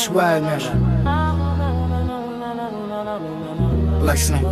swag nigga. Listen.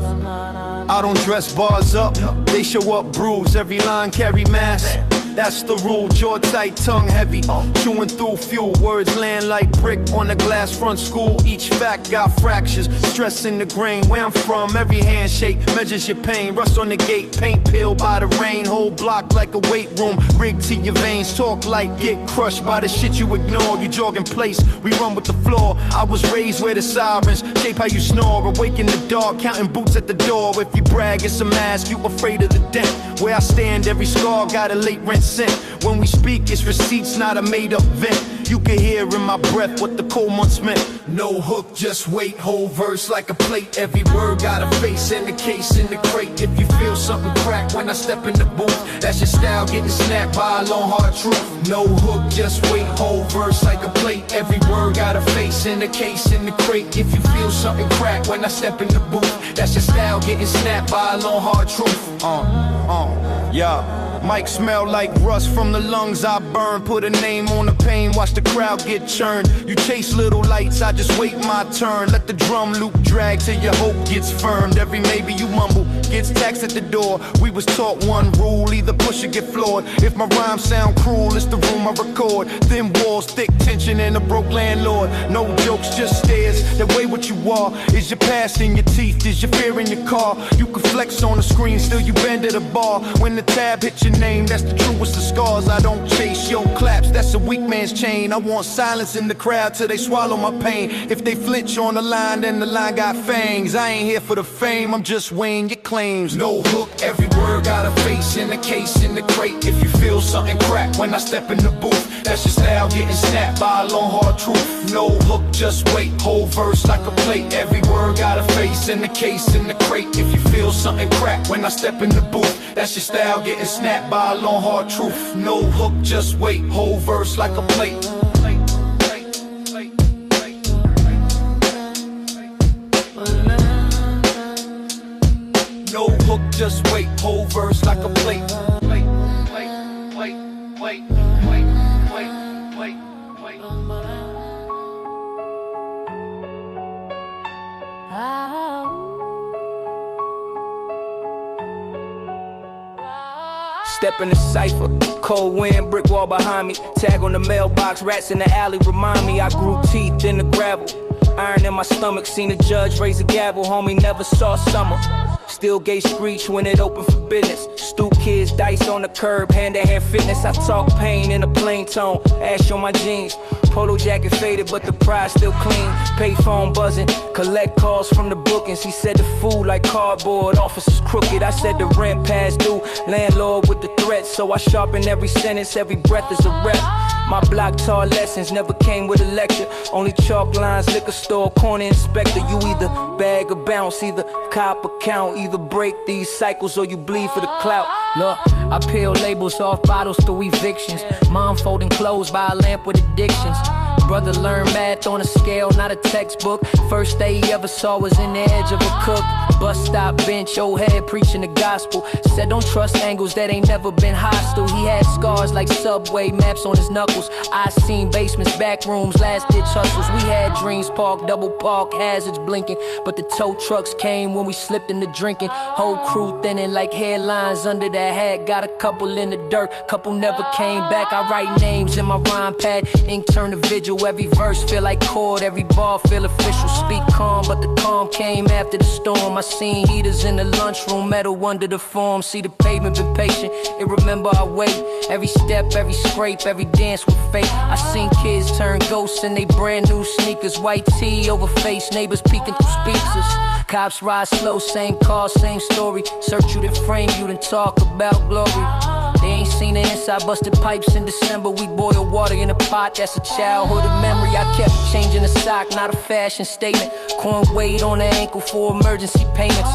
I don't dress bars up, they show up bruised. Every line carry mass, that's the rule. Jaw tight, tongue heavy, chewing through fuel. Words land like brick on a glass front school. Each fact got fractures, stress in the grain. Where I'm from, every handshake measures your pain. Rust on the gate, paint peeled by the rain. Whole block like a weight room, rigged to your veins. Talk like get crushed by the shit you ignore. You jog in place, we run with the floor. I was raised where the sirens shape how you snore. Awake in the dark, counting boots at the door. If you brag, it's a mask, you afraid of the dent. Where I stand, every scar got a late rent cent. When we speak, it's receipts, not a made-up vent. You can hear in my breath what the cold months meant. No hook, just wait, whole verse like a plate. Every word got a face and a case in the crate. If you feel something crack when I step in the booth, that's your style getting snapped by a long hard truth. No hook, just wait, whole verse like a plate. Every word got a face and a case in the crate. If you feel something crack when I step in the booth, that's your style getting snapped by a long hard truth. Yeah. Mic smell like rust from the lungs I burn. Put a name on the pain, watch the crowd get churned. You chase little lights, I just wait my turn. Let the drum loop drag till your hope gets firmed. Every maybe you mumble gets taxed at the door. We was taught one rule, either push or get floored. If my rhymes sound cruel, it's the room I record. Thin walls, thick tension, and a broke landlord. No jokes, just stares. That way what you are is your past in your teeth, is your fear in your car. You can flex on the screen, still you bend at a bar. When the tab hits your name, that's the truest of scars. I don't chase your claps, that's a weak man's chain. I want silence in the crowd till they swallow my pain. If they flinch on the line, then the line got fangs. I ain't here for the fame, I'm just weighing your claims. No hook, every word got a face and a case in the crate. If you feel something crack when I step in the booth, that's your style getting snapped by a long hard truth. No hook, just wait, whole verse like a plate. Every word got a face and a case in the crate. If you feel something crack when I step in the booth, that's your style getting snapped by a long hard truth. No hook, just wait, whole verse like a plate. No hook, just wait, whole verse like a plate. Step in the Cipher, cold wind, brick wall behind me. Tag on the mailbox, rats in the alley remind me I grew teeth in the gravel. Iron in my stomach, seen a judge raise a gavel. Homie never saw summer. Still gate screech when it open for business. Stoop kids, dice on the curb, hand-to-hand fitness. I talk pain in a plain tone, ash on my jeans. Polo jacket faded, but the prize still clean. Pay phone buzzing, collect calls from the bookings. He said the food like cardboard, officers crooked. I said the rent past due, landlord with the threats. So I sharpen every sentence, every breath is a rep. My block taught lessons, never came with a lecture. Only chalk lines, liquor store, corner inspector. You either bag or bounce, either cop or count. Either break these cycles or you bleed for the clout. Look, I peel labels off bottles through evictions. Mom folding clothes by a lamp with addictions. Brother learned math on a scale, not a textbook. First day he ever saw was in the edge of a cook. Bus stop bench, old head preaching the gospel. Said don't trust angles that ain't never been hostile. He had scars like subway maps on his knuckles. I seen basements, back rooms, last ditch hustles. We had dreams parked, double park, hazards blinking. But the tow trucks came when we slipped into drinking. Whole crew thinning like headlines under that hat. Got a couple in the dirt, couple never came back. I write names in my rhyme pad, ink turn to vigil. Every verse feel like chord, every bar feel official. Speak calm, but the calm came after the storm. I seen heaters in the lunchroom, metal under the form. See the pavement been patient, it remember I wait. Every step, every scrape, every dance with fate. I seen kids turn ghosts in they brand new sneakers. White tee over face, neighbors peeking through speakers. Cops ride slow, same car, same story. Search you, then frame you, then talk about glory. They ain't seen the inside, busted pipes in December. We boil water in a pot, that's a childhood of memory. I kept changing the sock, not a fashion statement. Corn weight on the ankle for emergency payments.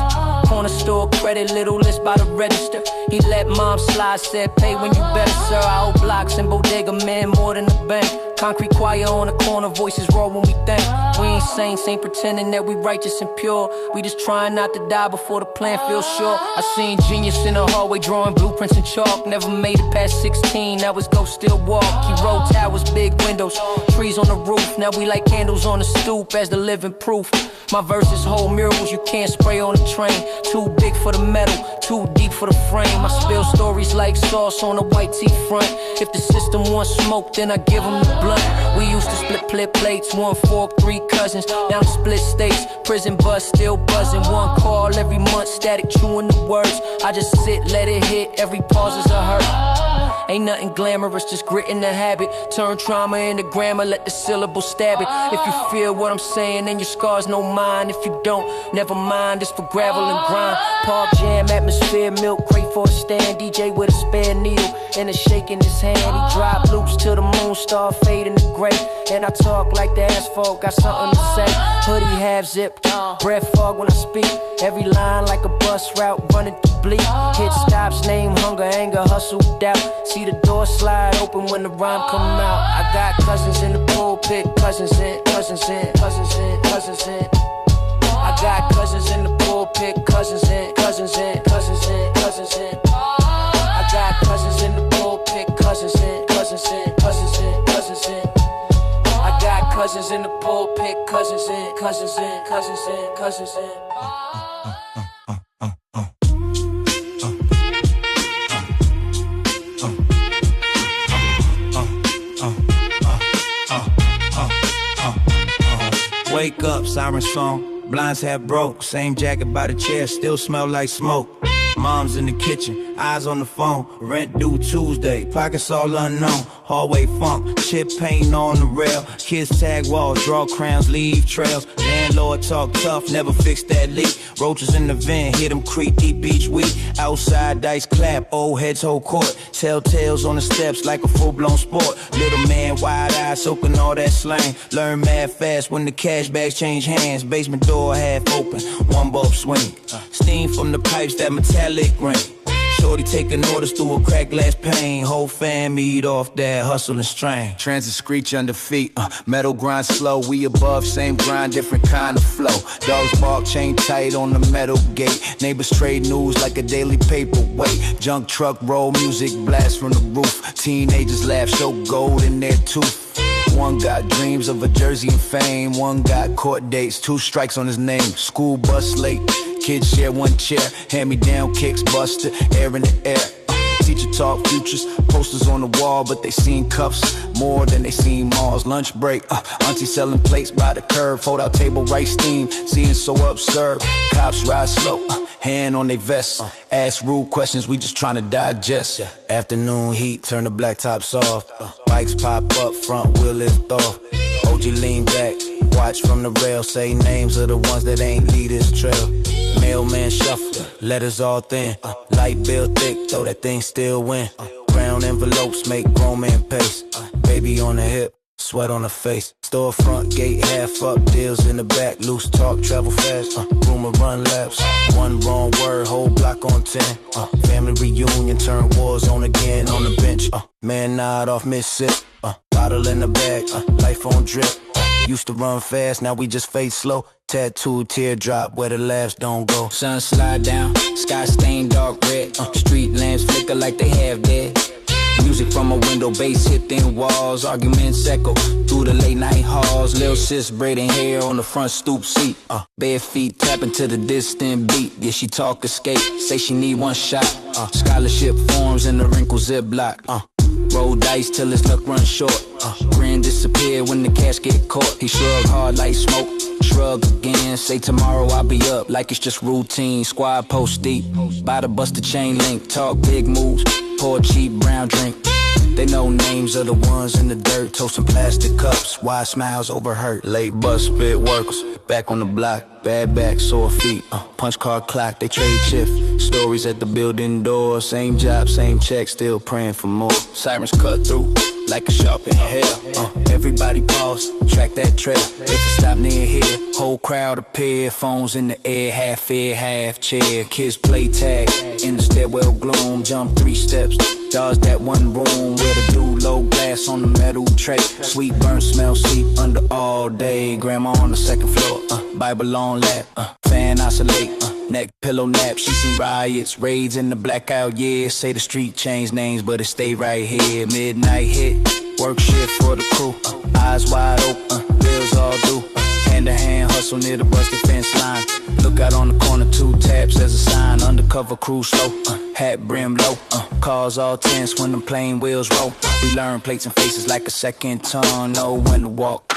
Corner store credit, little list by the register. He let mom slide, said pay when you better, sir. I owe blocks and bodega, man, more than the bank. Concrete choir on the corner, voices roar when we think. We ain't saints, ain't pretending that we righteous and pure. We just trying not to die before the plan feels sure. I seen genius in the hallway drawing blueprints in chalk. Never made it past 16, now his ghost still walk. He rolled towers, big windows, trees on the roof. Now we light candles on the stoop as the living proof. My verses hold murals you can't spray on a train. Too big for the metal, too deep for the frame. I spill stories like sauce on a white tee front. If the system wants smoke, then I give them the blunt. We used to split plates, 1 fork, 3 cousins. Now I'm split states, prison bus still buzzing. 1 call every month, static chewing the words. I just sit, let it hit, every pause is a hurt. Ain't nothing glamorous, just grit in the habit. Turn trauma into grammar, let the syllable stab it. If you feel what I'm saying, then your scars no mine. If you don't, never mind, it's for gravel and grind. Park jam, atmosphere, milk crate for a stand. DJ with a spare needle and a shake in his hand. He drop loops till the moon start fading to gray. And I talk like the asphalt, got something to say. Hoodie half zipped, breath fog when I speak. Every line like a bus route running through bleak. Hit stops, name, hunger, anger, hustle, doubt. See the door slide open when the rhyme come out. I got cousins in the pulpit, cousins in, cousins in, cousins in, cousins in. I got cousins in the pulpit, cousins in, cousins in, cousins in, cousins in. I got cousins in the pulpit, cousins in, cousins in, cousins in, cousins in. I got cousins in the pulpit, cousins in, cousins in, cousins in, cousins in. Wake up, siren song, blinds half broke. Same jacket by the chair, still smell like smoke. Mom's in the kitchen, eyes on the phone. Rent due Tuesday, pockets all unknown. Hallway funk, chip paint on the rail. Kids tag walls, draw crowns, leave trails. Landlord talk tough, never fix that leak. Roaches in the vent, hit them creep deep each week. Outside dice clap, old heads hold court. Telltales on the steps like a full-blown sport. Little man, wide eyes, soaking all that slang. Learn mad fast when the cash bags change hands. Basement door half open, one bulb swing. Steam from the pipes, that metallic ring. Shorty taking orders through a cracked glass pane. Whole fam eat off that hustle and strain. Transit screech under feet, metal grind slow. We above, same grind, different kind of flow. Dogs bark, chain tight on the metal gate. Neighbors trade news like a daily paperweight. Junk truck roll, music blast from the roof. Teenagers laugh, show gold in their tooth. One got dreams of a jersey and fame. One got court dates, 2 strikes on his name. School bus late, kids share 1 chair. Hand-me-down kicks, buster, air in the air. Teacher talk futures, posters on the wall, but they seen cuffs more than they seen malls. Lunch break, auntie selling plates by the curb. Fold out table, rice steam, seeing so absurd. Cops ride slow, hand on they vest. Ask rude questions, we just trying to digest. Afternoon heat, turn the blacktops off. Bikes pop up, front wheel lift off. OG lean back, watch from the rail. Say names of the ones that ain't lead this trail. Mailman shuffle, letters all thin. Light bill thick, though that thing still win. Brown envelopes make grown man pace. Baby on the hip, sweat on the face. Storefront gate half up, deals in the back. Loose talk, travel fast. Rumor run laps. One wrong word, whole block on 10. Family reunion, turn wars on again on the bench. Man nod off Mississippi. Bottle in the bag, life on drip. Used to run fast, now we just fade slow. Tattooed teardrop where the laughs don't go. Sun slide down, sky stained dark red. Street lamps flicker like they have dead. Music from a window, bass hit thin walls. Arguments echo through the late night halls. Lil' sis braiding hair on the front stoop seat. Bare feet tapping to the distant beat. Yeah, she talk escape, say she need 1 shot. Scholarship forms in the wrinkle ziplock. Roll dice till his luck run short. Grin disappear when the cash get caught. He shrug hard like smoke, shrug again. Say tomorrow I'll be up like it's just routine. Squad post deep, by the bust the chain link. Talk big moves, pour cheap brown drink. They know names of the ones in the dirt. Toasting plastic cups, wide smiles over hurt. Late bus spit workers, back on the block. Bad back, sore feet, punch card clock. They trade shift, stories at the building door. Same job, same check, still praying for more. Sirens cut through like a sharp in hell. Everybody pause, track that trail. If it stop near here, whole crowd appear. Phones in the air, half chair. Kids play tag in the stairwell gloom. Jump 3 steps, dodge that one room where the dude low glass gas on the metal tray. Sweet burn smell, sleep under all day. Grandma on the second floor, Bible on lap, fan isolate, neck pillow nap. She seen riots, raids in the blackout, yeah. Say the street changed names, but it stay right here. Midnight hit, work shift for the crew, eyes wide open, bills all due. Hand to hand hustle near the busted fence line. Look out on the corner, 2 taps as a sign. Undercover crew slow, hat brim low, cars all tense when them plane wheels roll. We learn plates and faces like a second tongue, know when to walk.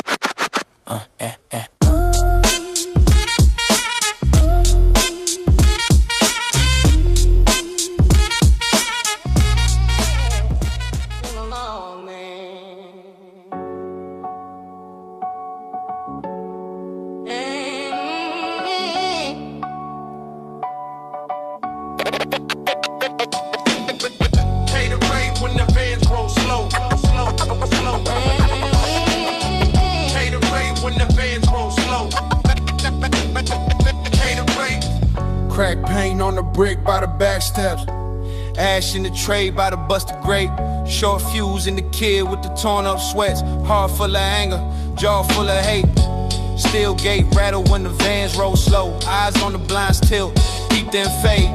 Crack paint on the brick by the back steps. Ash in the tray by the busted grape. Short fuse in the kid with the torn up sweats. Heart full of anger, jaw full of hate. Steel gate rattle when the vans roll slow. Eyes on the blinds tilt, deep then fade.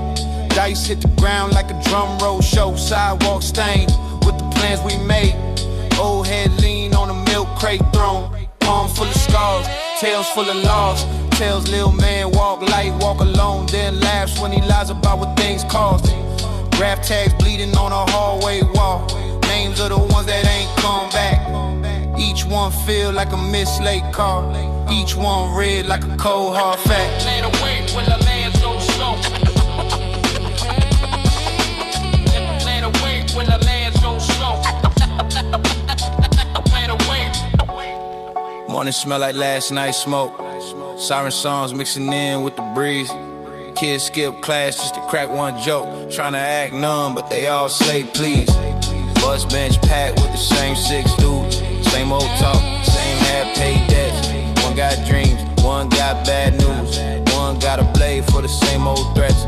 Dice hit the ground like a drum roll show. Sidewalk stained with the plans we made. Old head lean on a milk crate throne. Palm full of scars, tails full of loss. Tells lil' man walk light, walk alone. Then laughs when he lies about what things cost. Rap tags bleeding on a hallway wall. Names of the ones that ain't come back. Each one feel like a mislaid car. Each one red like a cold hard fact. Laid away when the man's go slow. Laid away when the man's go slow. Laid away. Morning smell like last night's smoke. Siren songs mixing in with the breeze. Kids skip class just to crack one joke. Tryna act numb, but they all say please. Bus bench packed with the same 6 dudes. Same old talk, same half-paid debts. One got dreams, one got bad news. One got a blade for the same old threats.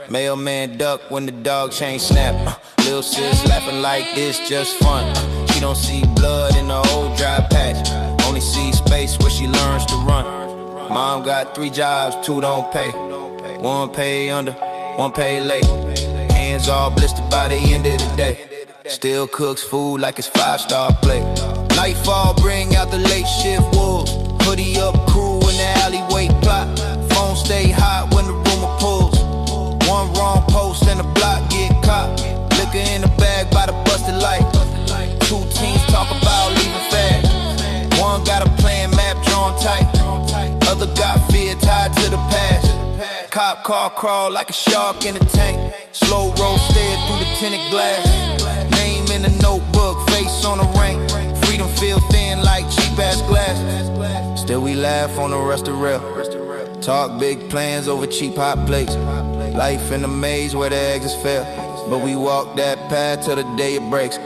Mailman duck when the dog chain snap. Lil' sis laughing like this just fun. She don't see blood in the old dry patch. Only see space where she learns to run. Mom got 3 jobs, 2 don't pay. 1 pay under, 1 pay late. Hands all blistered by the end of the day. Still cooks food like it's 5-star plate. Nightfall bring out the late shift wolves. Hoodie up crew in the alleyway plot. Phone stay hot when the rumor pulls. One wrong post and the block get caught. Liquor in the bag by the busted light. 2 teams talk about leaving fast. One got a plan map drawn tight. Other got fear tied to the past. Cop car crawl like a shark in a tank. Slow roll stare through the tinted glass. Name in a notebook, face on a rank. Freedom feel thin like cheap ass glass. Still we laugh on the rest of real. Talk big plans over cheap hot plates. Life in a maze where the exits fail. But we walk that path till the day it breaks.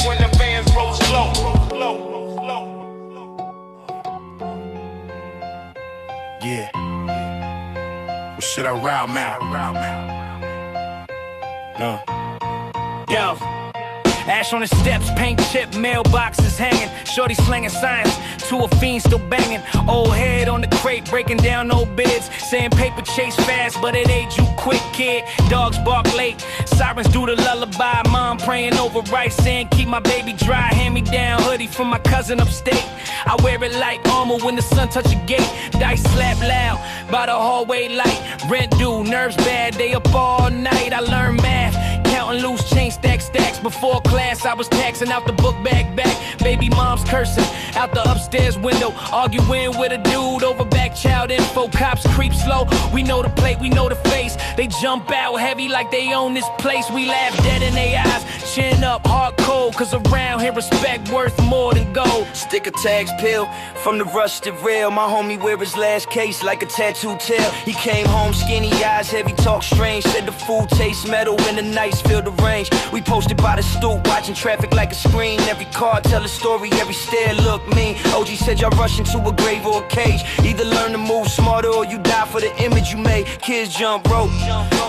When the fans roll slow. Yeah. Well, should I route mount? No. Yo. Ash on the steps, paint chip, mailboxes hanging. Shorty slanging signs, to a fiend still banging. Old head on the crate, breaking down old bids. Saying paper chase fast, but it ain't you quick, kid. Dogs bark late, sirens do the lullaby. Mom praying over rice, saying keep my baby dry. Hand me down hoodie from my cousin upstate. I wear it like armor when the sun touch a gate. Dice slap loud by the hallway light. Rent due, nerves bad, they up all night. I learned math, counting loose change, stacks. Before class, I was taxing out the book bag back. Baby mom's cursing out the upstairs window. Arguing with a dude over back child info. Cops creep slow, we know the plate, we know the face. They jump out heavy like they own this place. We laugh dead in their eyes, chin up, hard cold. Cause around here respect worth more than gold. Sticker tags peel from the rusted rail. My homie wear his last case like a tattoo tail. He came home skinny, eyes heavy, talk strange. Said the food tastes metal when the nights fill the range. We posted by the stoop, watching traffic like a screen. Every car tell a story, every stare look mean. OG said y'all rush into a grave or a cage. Either learn learn to move smarter or you die for the image you made. Kids jump rope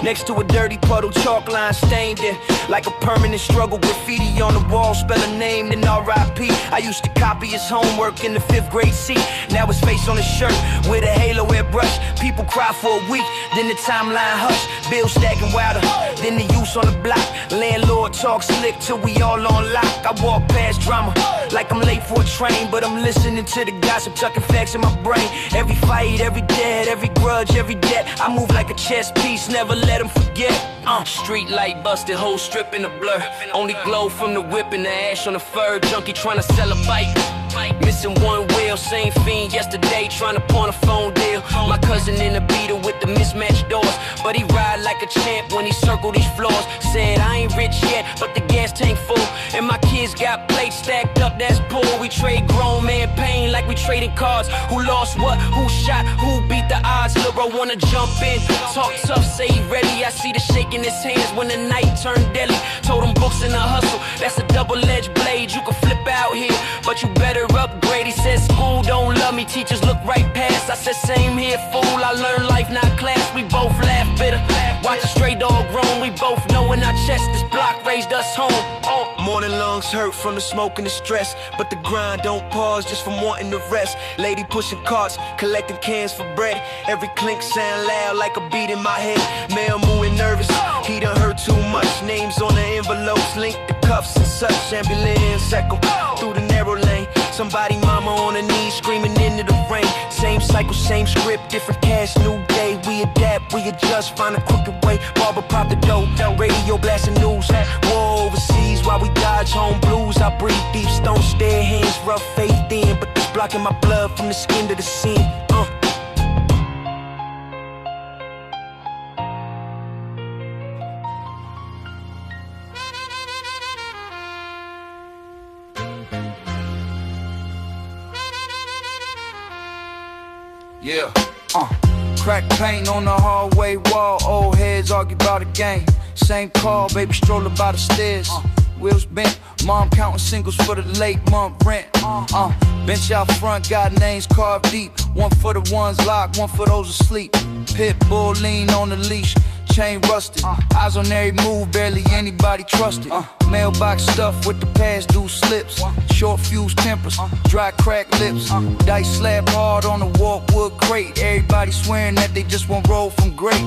next to a dirty puddle, chalk line stained in like a permanent struggle. Graffiti on the wall, spell a name, then R.I.P. I used to copy his homework in the 5th grade seat. Now his face on his shirt with a halo airbrush. People cry for a week, then the timeline hush. Bills stacking wilder than the use on the block. Landlord talk slick till we all on lock. I walk past drama like I'm late for a train, but I'm listening to the gossip, tucking facts in my brain. Every fight, every dead, every grudge, every debt. I move like a chess piece, never let them forget. Street light busted, whole strip in the blur. Only glow from the whip and the ash on the fur. Junkie trying to sell a bike, missing one wheel. Same fiend yesterday trying to pawn a phone deal. My cousin in a beater with the mismatched doors, but he ride like a champ when he circle these floors. Said I ain't rich yet, but the gas tank full, and my kids got plates stacked up, that's poor. We trade grown man pain like we trading cards. Who lost what, who shot, who beat the odds. Lil' bro wanna jump in, talk tough, say he ready. I see the shake in his hands when the night turned deadly. Told him books in a hustle, that's a double-edged blade. You can flip out here, but you better upgrade. He said school don't love me, teachers look right past. I said same here, fool, I learned life not class. We both laugh bitter, watch a stray dog grown. We both know in our chest this block raised us home. Morning lungs hurt from the smoke and the stress, but the grind don't pause just from wanting to rest. Lady pushing carts, collecting cans for bread. Every clink sound loud like a beat in my head. Mail moving nervous, he done heard too much. Names on the envelopes, linked to cuffs and such. Ambulance echo through the narrow lane. Somebody mama on her knees screaming into the rain. Same cycle, same script, different cast, new day. We adapt, we adjust, find a crooked way. Barber prop the dough, radio blasting news. War overseas while we dodge home blues. I breathe deep, stone stare hands, rough faith in, but this blocking my blood from the skin to the scene. Yeah, crack paint on the hallway wall. Old heads argue about a game. Same car, baby strolling by the stairs. Wheels bent, mom counting singles for the late month rent. Bench out front, got names carved deep. One for the ones locked, one for those asleep. Pit bull lean on the leash, chain rusted. Eyes on every move, barely anybody trusted. Mailbox stuff with the past due slips. Short fuse tempers, dry cracked lips. Dice slab hard on the walkwood crate. Everybody swearing that they just won't roll from great.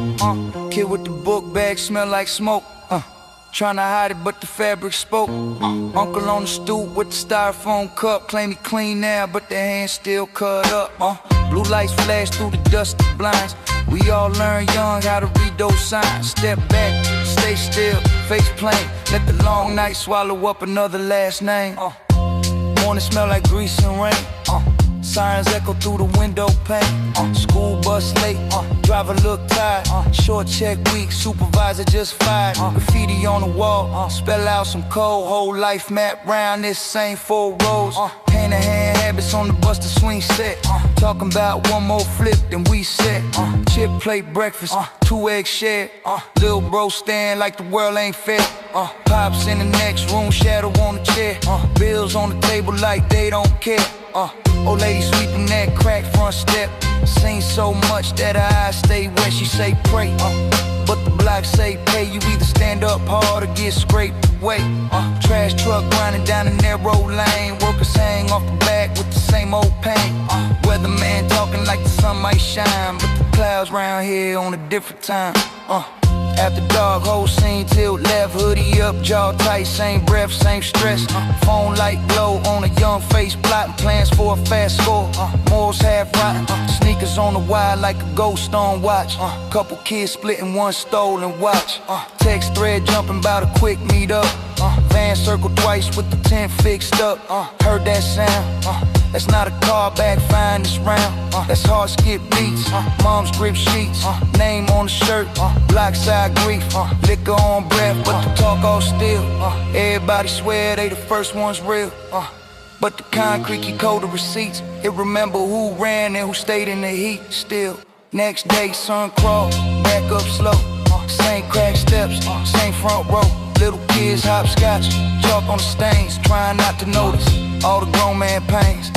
Kid with the book bag smell like smoke. Tryna hide it, but the fabric spoke. Uncle on the stoop with the styrofoam cup. Claim he clean now, but the hand still cut up. Blue lights flash through the dusty blinds. We all learn young how to read those signs. Step back, stay still, face plain. Let the long night swallow up another last name. Morning smell like grease and rain. Sirens echo through the window pane. School bus late, driver look tired. Short check week, supervisor just fired. Graffiti on the wall, spell out some code. Whole life map round this same 4 rows. Hand in hand habits on the bus to swing set. Talking about one more flip, then we set. Chip plate breakfast, 2 eggs shared. Lil' bro stand like the world ain't fair. Pops in the next room, shadow on the chair. Bills on the table like they don't care. Old lady sweeping that crack front step. Seen so much that her eyes stay wet. She say pray, but the block say pay. You either stand up hard or get scraped away. Trash truck grinding down the narrow lane. Workers hang off the back with the same old pain. Weatherman talking like the sun might shine, but the clouds round here on a different time. After dark, whole scene tilt left, hoodie up, jaw tight, same breath, same stress. Phone light glow on a young face, plotting plans for a fast score. Morals half rotten, sneakers on the wire like a ghost on watch. Couple kids splitting one stolen watch. Text thread jumping about a quick meet up. Van circle twice with the tent fixed up. Heard that sound? That's not a car backfiring this round. That's hard skip beats. Mom's grip sheets. Name on the shirt. Block side grief. Liquor on breath, but the talk all still. Everybody swear they the first ones real. But the concrete keep cold of receipts. It remember who ran and who stayed in the heat. Still, next day sun crawl, back up slow. Same crack steps, same front row. Little kids hopscotch, chalk on the stains, trying not to notice all the grown man pains.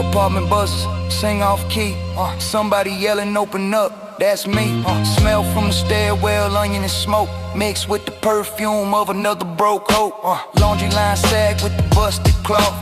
Apartment buses, sing off key. Somebody yelling, open up, that's me. Smell from the stairwell, onion and smoke, mixed with the perfume of another broke hoe. Laundry line sag with the busted cloth.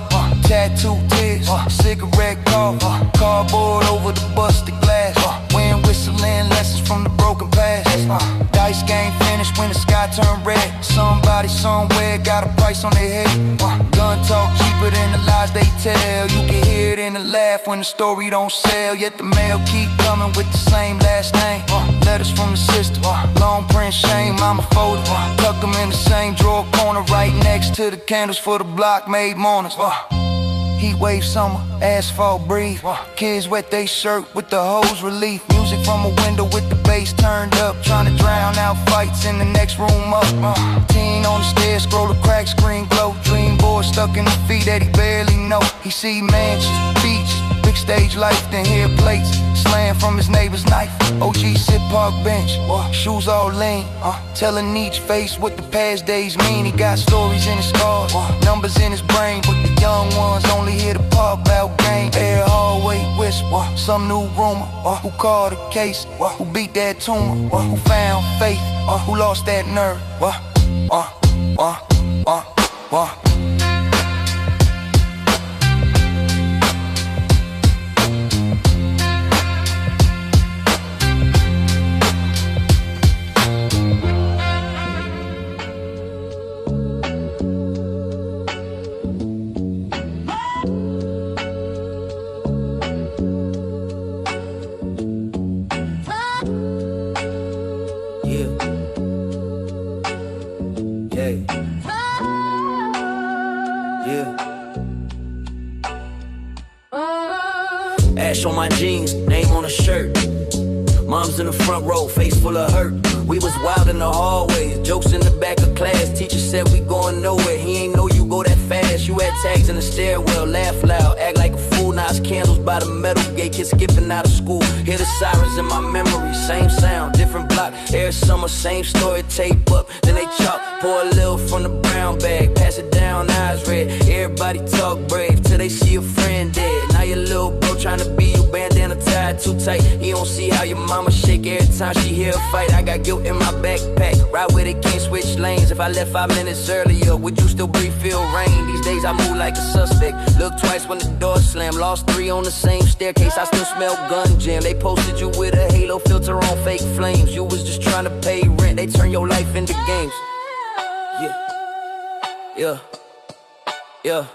Tattoo tears, cigarette cough. Cardboard over the busted glass. Wind whistling lessons from the broken past. Dice game finished when the sky turned red. Somebody somewhere got a price on their head. Gun talk cheaper than the lies they tell. You can hear it in the laugh when the story don't sell. Yet the mail keep coming with the same last name. Letters from the sister, long print shame. Mama folded, tuck them in the same drawer corner, right next to the candles for the block made mourners. Heat wave summer, asphalt breathe. Kids wet they shirt with the hose relief. Music from a window with the bass turned up, trying to drown out fights in the next room up. Teen on the stairs, scroll a crack screen glow. Dream boy stuck in the feet that he barely know. He see mansions, beaches, big stage life, then hear plates slam from his neighbor's knife. OG sit park bench, shoes all lean, telling each face what the past days mean. He got stories in his scars, numbers in his brain, but the young ones only hear the pop out game. Air hallway whisper, some new rumor, who called the case, who beat that tumor, who found faith, who lost that nerve. Ash on my jeans, name on a shirt. Mom's in the front row, face full of hurt. We was wild in the hallways, jokes in the back of class. Teacher said we going nowhere, he ain't know you go that fast. You had tags in the stairwell, laugh loud, act like a fool. Now it's candles by the metal gate, kids skipping out of school. Hear the sirens in my memory, same sound, different block. Every summer, same story, tape up. Then they chalk, pour a little from the brown bag, pass it down, eyes red. Everybody talk brave till they see a friend dead. Now your little bro trying to be you, bandana tied too tight. He don't see how your mama shake every time she hear a fight. I got guilt in my backpack, ride where they can't switch lanes. If I left 5 minutes earlier, would you still breathe, feel rain? These days I move like a suspect, look twice when the door slam. Lost 3 on the same staircase, I still smell gun jam. They posted you with a halo filter on fake flames. You was just trying to pay rent, they turn your life into games. Yeah.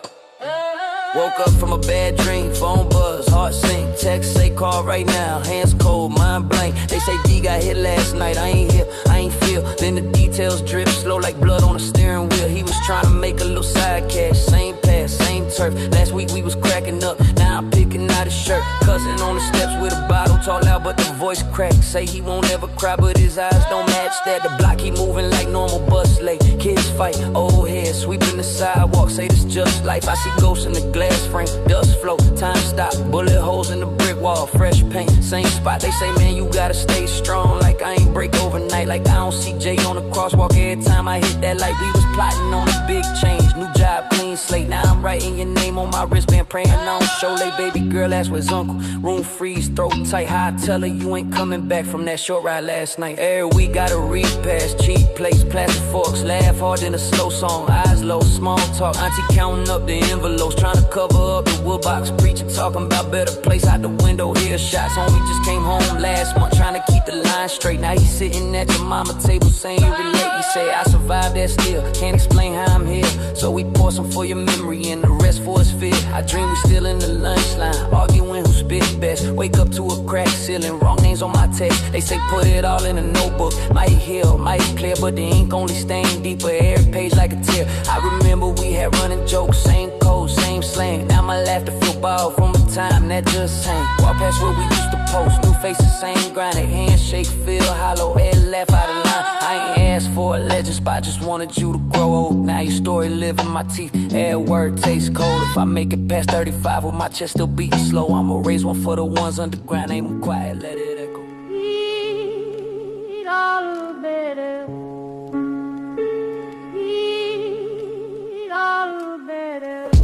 Woke up from a bad dream, phone buzz, heart sink, text say call right now, hands cold, mind blank. They say D got hit last night, I ain't here, I ain't feel. Then the details drip slow like blood on a steering wheel. He was trying to make a little side cash, same pass, same turf. Last week we was cracking up, now I'm picking out his shirt. Cousin on the steps with a bottle, talk loud but the voice crack. Say he won't ever cry but his eyes don't match that. The block he moving like normal bus late. Kids fight, old heads sweeping the sidewalk. Say this just life, I see ghosts in the glass frame. Dust flow, time stop, bullet holes in the brick wall. Fresh paint, same spot. They say man you gotta stay strong, like I ain't break overnight. Like I don't see Jay on the crosswalk every time I hit that light. We was plotting on a big change, new job, clean slate. Now I'm writing your name on my wristband, praying I don't show late. Baby girl, ask where's uncle. Room freeze, throat tight. How I tell her you ain't coming back from that short ride last night. Every week got a repass, cheap plates, plastic forks. Laugh hard in a slow song, eyes low, small talk. Auntie counting up the envelopes, trying to cover up the wood box. Preaching, talking about better place out the window. Hear shots. Homie just came home last month, trying to keep the line straight. Now he's sitting at your mama table saying you relate. He say I survived that still, can't explain how I'm here. So we pour some for your memory and the rest for his fear. I dream we still in the lunch line, arguing who spit best. Wake up to a cracked ceiling, wrong names on my text. They say put it all in a notebook, might heal, might clear, but the ink only stain deeper. Every page like a tear. I remember we had running jokes, same code, same slang. Now my laughter feel borrowed from a time that just ain't. Walk past where we used to post, new faces, same grind. A handshake feel hollow, head laugh out of line. I ain't asked for a legend spot, just wanted you to grow old. Now your story live in my teeth, every word tastes cold. If I make it past 35 with my chest still beating slow, I'ma raise one for the ones underground, ain't them quiet, let it echo.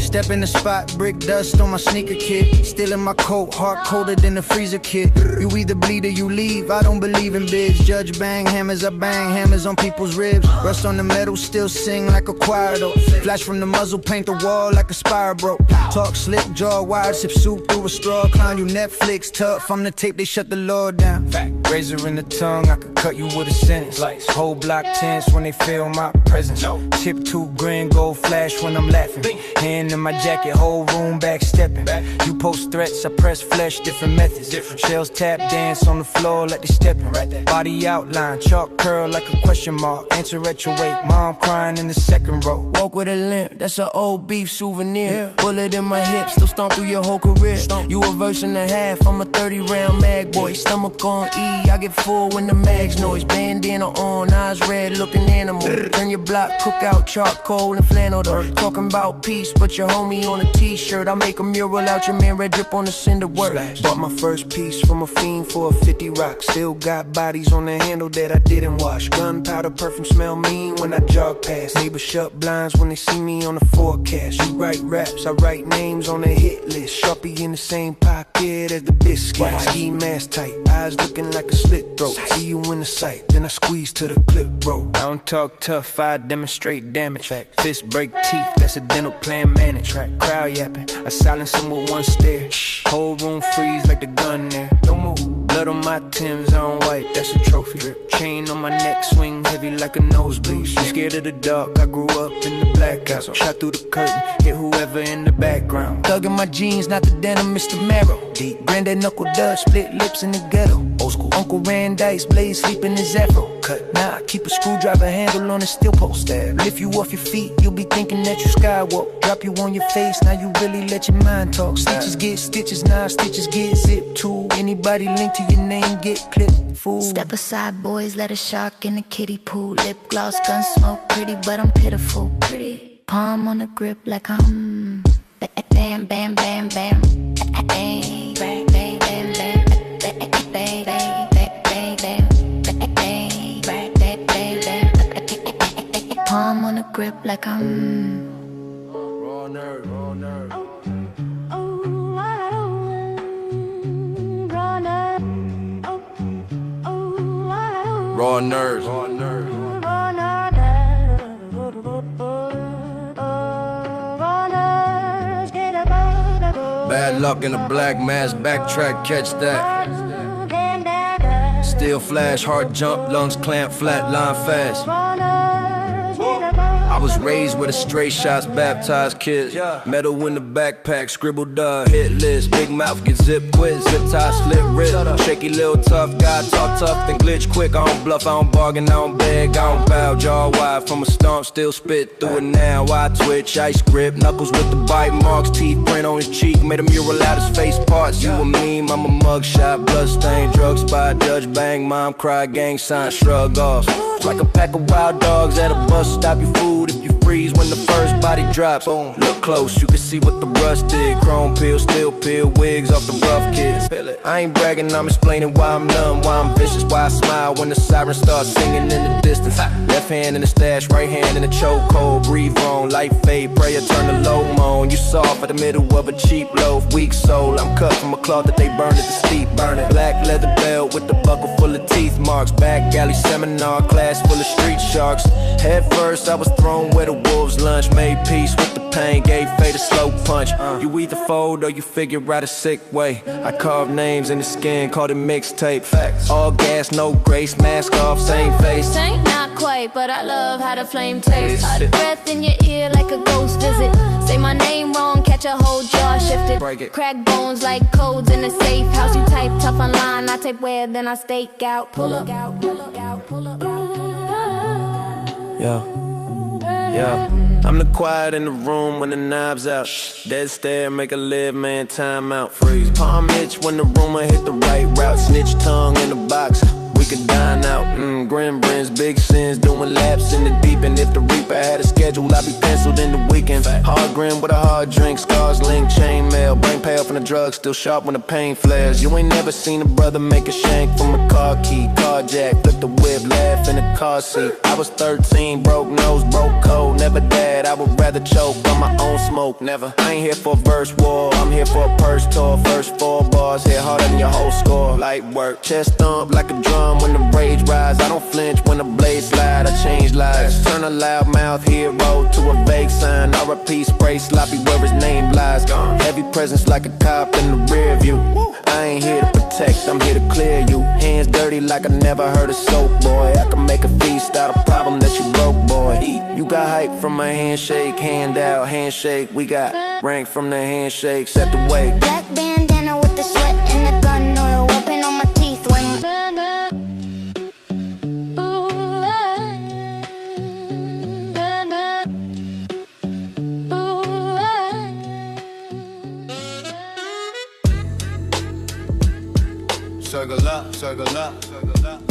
Step in the spot, brick dust on my sneaker kid. Still in my coat, heart colder than the freezer kid. You either bleed or you leave, I don't believe in bids. Judge bang hammers, I bang hammers on people's ribs. Rust on the metal, still sing like a choir though. Flash from the muzzle, paint the wall like a spire broke. Talk slick, jaw wide, sip soup through a straw. Clown you Netflix, tough, I'm the tape, they shut the law down. Razor in the tongue, I could cut you with a sentence. Whole block tense when they feel my presence. Tip 2 green, gold flash when I'm laughing. Hand in my jacket, whole room back stepping. You post threats, I press flesh, different methods. Shells tap dance on the floor like they stepping. Body outline, chalk curl like a question mark. Answer at your wake, mom crying in the second row. Walk with a limp, that's an old beef souvenir. Bullet in my hips, still stomp through your whole career. You a verse and a half, I'm a 30-round mag boy. Stomach on E, I get full when the mag's noise. Bandana on, eyes red, looking animal. Turn your block, cook out charcoal and flannel dirt. Talking about peace, but your homie on a t-shirt. I make a mural out your man, red drip on the cinder work. Bought my first piece from a fiend for a 50 rock. Still got bodies on the handle that I didn't wash. Gunpowder perfume smell mean when I jog past. Neighbors shut blinds when they see me on the forecast. You write raps, I write names on the hit list. Sharpie in the same pocket as the biscuit. Ski mask tight, eyes looking like a slit throat. See you in the sight, then I squeeze to the clip, bro. I don't talk tough, I demonstrate damage. Fist break teeth, that's a dental plan managed. Crowd yapping, I silence them with one stare. Whole room freeze like the gun there. Don't move. Blood on my Timbs, I don't wipe, that's a trophy. Chain on my neck, swing heavy like a nosebleed. You scared of the dark, I grew up in the blackout. Shot through the curtain, hit whoever in the background. Thug in my jeans, not the denim, Mr. Marrow. Deep, granddad knuckle dust, split lips in the ghetto. Old school, Uncle ran dice, blaze sleep in his afro. Cut, nah, I keep a screwdriver handle on a steel post. Lift you off your feet, you'll be thinking that you skywalk. Drop you on your face, now you really let your mind talk. Stitches get stitches, now stitches get zipped too. Anybody linked to your name get clipped, fool. Step aside, boys, let a shark in a kiddie pool. Lip gloss, gun smoke, pretty, but I'm pitiful. Pretty, palm on the grip like I'm bam, bam, bam, bam. Bang, bang, bang, bam, bam. Bang, bang, bang, bang, bang, bang, bang. Palm on the grip like I'm raw nerve, raw nerve. Raw nerves. Bad luck in a black mask, backtrack, catch that. Still flash, heart jump, lungs clamp, flat line fast. I was raised with a straight shots, baptized kids. Metal in the backpack, scribbled hit list. Big mouth, get zip quit, zip tie, slit wrist. Shaky little tough guy, talk tough, then glitch quick. I don't bluff, I don't bargain, I don't beg, I don't bow. Jaw wide from a stomp, still spit through it now. I twitch, ice grip, knuckles with the bite marks. Teeth print on his cheek, made a mural out his face parts. You a meme, I'm a mugshot, bloodstained, drug spot. Judge bang, mom cry, gang sign, shrug off. Like a pack of wild dogs at a bus stop, you food if you freeze when the first body drops. Boom, look close, you can see what the rust did. Chrome peel, still peel, wigs off the rough kids. I ain't bragging, I'm explaining why I'm numb, why I'm vicious, why I smile when the siren starts singing in the distance. Left hand in the stash, right hand in the chokehold. Breathe on, light fade, prayer turn to low moan. You soft at the middle of a cheap loaf, weak soul. I'm cut from a cloth that they burn at the steep burning. Black leather belt with the buckle full of teeth marks. Back alley seminar, class full of street sharks. Head first, I was thrown where the wolves lunch. Made peace with the pain, gave fate a slow punch. You either fold or you figure out a sick way. I carved names in the skin, called it mixtape. Facts. All gas, no grace, mask off, same face. Ain't not quite, but I love how the flame tastes. Hot breath in your ear like a ghost visit. Say my name wrong, catch a whole jaw shifted. Break it. Crack bones like codes in a safe house. You type tough online, I type where, then I stake out. Pull up, pull up, pull up. Yeah, I'm the quiet in the room when the knob's out. Dead stare, make a live, man, time out. Freeze, palm itch when the rumor hit the right route. Snitch tongue in the box, we could dine out. Grim brins, big sins, doing laps in the deep. And if the reaper had a schedule, I'd be penciled in the weekend. Hard grin with a hard drink, scars link, chain mail. Brain pale from the drugs, still sharp when the pain flares. You ain't never seen a brother make a shank from a car key. Carjack, flip the whip, laugh in the car seat. I was 13, broke nose, broke cold, never dash. bad, I would rather choke on my own smoke. Never. I ain't here for a verse war, I'm here for a purse tour. First 4 bars hit harder than your whole score. Light work, chest thump like a drum when the rage rise. I don't flinch when the blade slide, I change lives. Turn a loudmouth hero to a vague sign. RAP spray sloppy where his name lies. Heavy presence like a cop in the rear view. I ain't here to protect, I'm here to clear you. Hands dirty like I never heard of soap, boy. I can make a feast out of problem that you broke, boy. You got hype from my handshake, hand out, handshake. We got rank from the handshake, set the way. Black bandana with the sweat and the gun oil whooping on my teeth when circle up, circle up, circle up.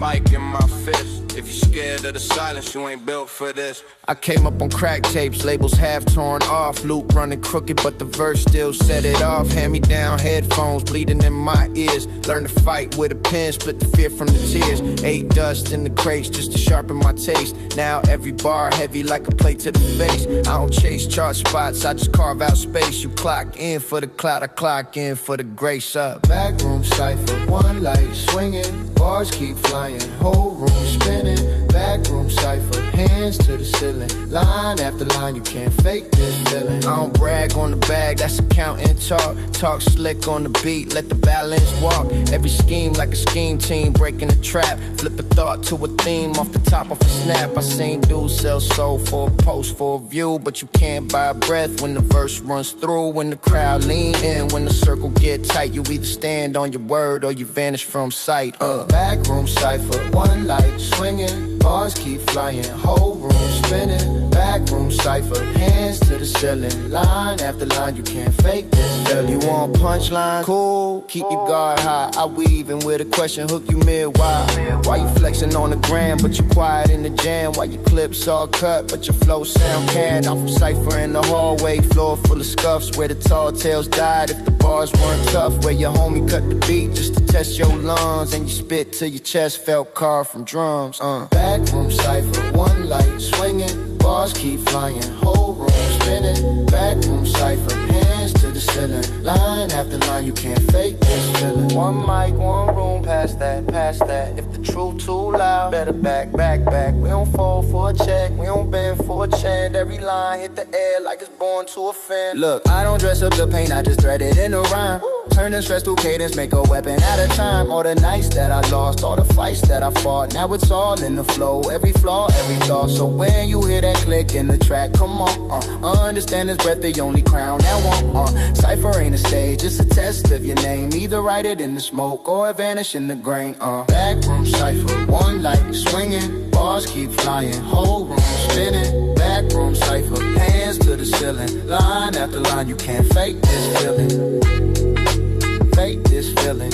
Mic in my fist. If you scared of the silence, you ain't built for this. I came up on crack tapes, labels half torn off. Loop running crooked, but the verse still set it off. Hand-me-down headphones bleeding in my ears. Learn to fight with a pen, split the fear from the tears. Ate dust in the crates just to sharpen my taste. Now every bar heavy like a plate to the face. I don't chase chart spots, I just carve out space. You clock in for the clout, I clock in for the grace up. Backroom cipher, one light swinging. Bars keep flying, whole room spinning. Backroom cipher, hands to the ceiling. Line after line, you can't fake this feeling. I don't brag on the bag, that's accounting talk. Talk slick on the beat, let the balance walk. Every scheme like a scheme team, breaking a trap. Flip a thought to a theme off the top of a snap. I seen dudes sell soul for a post, for a view. But you can't buy a breath when the verse runs through. When the crowd lean in, when the circle get tight. You either stand on your word or you vanish from sight. Backroom cipher, one light swinging. Bars keep flying, whole room spinning. Backroom cipher, hands to the ceiling. Line after line, you can't fake this feeling. You want punchline? Cool, keep your guard high. I weave in with a question, hook you mid-wide. Why you flexing on the gram, but you quiet in the jam? Why your clips all cut, but your flow sound canned? I'm from Cipher in the hallway, floor full of scuffs. Where the tall tales died if the bars weren't tough. Where your homie cut the beat just to test your lungs. And you spit till your chest felt carved from drums. Backroom cipher, one light swinging. Bars keep flying, whole room spinning. Backroom cipher, hands to the ceiling. Line after line, you can't fake this feeling. One mic, one room, past that, past that. If the truth too loud, better back, back, back. We don't fall for a check, we don't bend for a chant. Every line hit the air like it's born to offend. Look, I don't dress up the pain, I just thread it in a rhyme. Turning stress to cadence, make a weapon at a time. All the nights that I lost, all the fights that I fought. Now it's all in the flow, every flaw, every thought. So when you hear that click in the track, come on, understand this breath, the only crown that Cipher ain't a stage, it's a test of your name. Either write it in the smoke or vanish in the grain. Backroom cipher, one light swinging. Bars keep flying, whole room spinning. Backroom cipher, hands to the ceiling. Line after line, you can't fake this feeling. Fake this feeling.